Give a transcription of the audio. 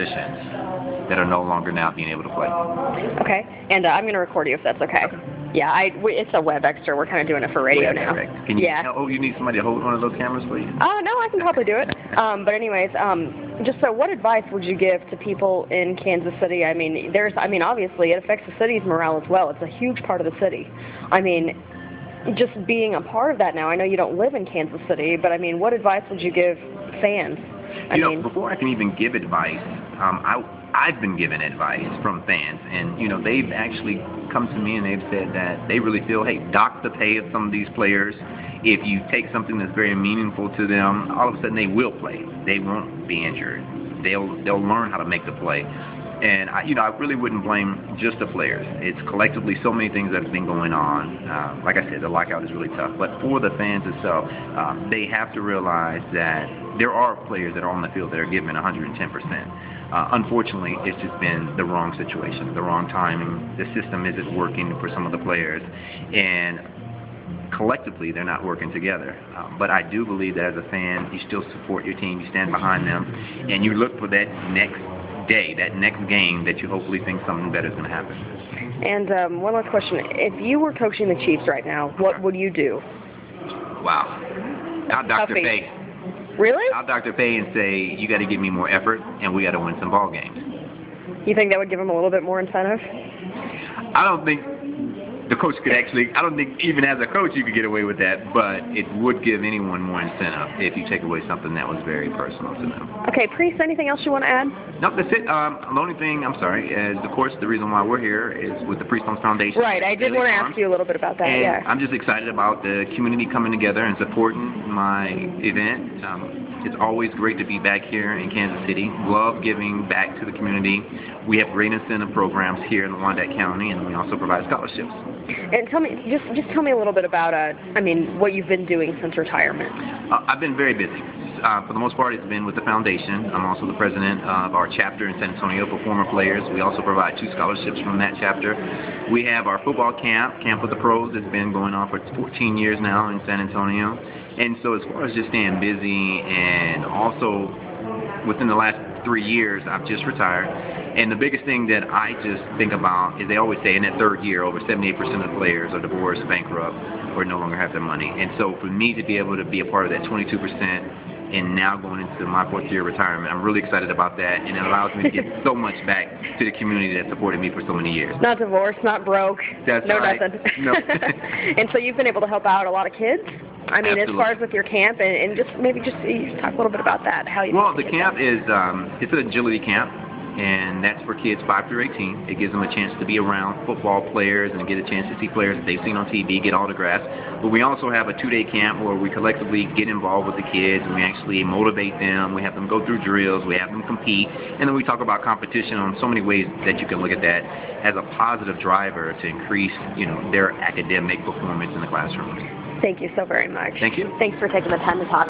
musicians that are no longer now being able to play. Okay, and I'm going to record you if that's okay. Yeah, it's a web extra. We're kind of doing it for radio now. Can you? Yeah. Oh, you need somebody to hold one of those cameras for you? No, I can probably do it. But anyways, just so, what advice would you give to people in Kansas City? I mean, obviously it affects the city's morale as well. It's a huge part of the city. I mean, just being a part of that now. I know you don't live in Kansas City, but I mean, what advice would you give fans? Before I can even give advice, I've been given advice from fans, and they've actually come to me and they've said that they really feel, hey, dock the pay of some of these players. If you take something that's very meaningful to them, all of a sudden they will play. They won't be injured. They'll learn how to make the play. And I really wouldn't blame just the players. It's collectively so many things that have been going on. Like I said, the lockout is really tough. But for the fans itself, they have to realize that there are players that are on the field that are giving 110%. Unfortunately, it's just been the wrong situation, the wrong timing. The system isn't working for some of the players, and collectively they're not working together. But I do believe that as a fan, you still support your team, you stand behind them, and you look for that next day, that next game that you hopefully think something better is going to happen. And one last question. If you were coaching the Chiefs right now, what would you do? Wow. I'll Dr. Pay. Really? I'll Dr. Pay and say, you got to give me more effort, and we got to win some ball games. You think that would give him a little bit more incentive? I don't think the coach could I don't think even as a coach you could get away with that, but it would give anyone more incentive if you take away something that was very personal to them. Okay, Priest, anything else you want to add? No, that's it. The only thing, I'm sorry, is, of course, the reason why we're here is with the Priest Holmes Foundation. Right, I did want to ask you a little bit about that, and I'm just excited about the community coming together and supporting my event. It's always great to be back here in Kansas City. Love giving back to the community. We have great incentive programs here in Wyandotte County, and we also provide scholarships. And tell me, just tell me a little bit about, what you've been doing since retirement. I've been very busy. For the most part, it's been with the foundation. I'm also the president of our chapter in San Antonio for former players. We also provide 2 scholarships from that chapter. We have our football camp with the pros, that's been going on for 14 years now in San Antonio. And so as far as just staying busy, and also within the last 3 years, I've just retired. And the biggest thing that I just think about is they always say in that 3rd year, over 78% of the players are divorced, bankrupt, or no longer have their money. And so for me to be able to be a part of that 22%, and now going into my 4th year retirement, I'm really excited about that, and it allows me to give so much back to the community that supported me for so many years. Not divorced, not broke, That's no right. nothing. No. And so you've been able to help out a lot of kids? I mean, Absolutely. As far as with your camp, and just you talk a little bit about that. Well, the camp is it's an agility camp, and that's for kids 5 through 18. It gives them a chance to be around football players and get a chance to see players that they've seen on TV, get autographs. But we also have a 2-day camp where we collectively get involved with the kids, and we actually motivate them. We have them go through drills. We have them compete. And then we talk about competition on so many ways that you can look at that as a positive driver to increase, their academic performance in the classroom. Thank you so very much. Thank you. Thanks for taking the time to talk.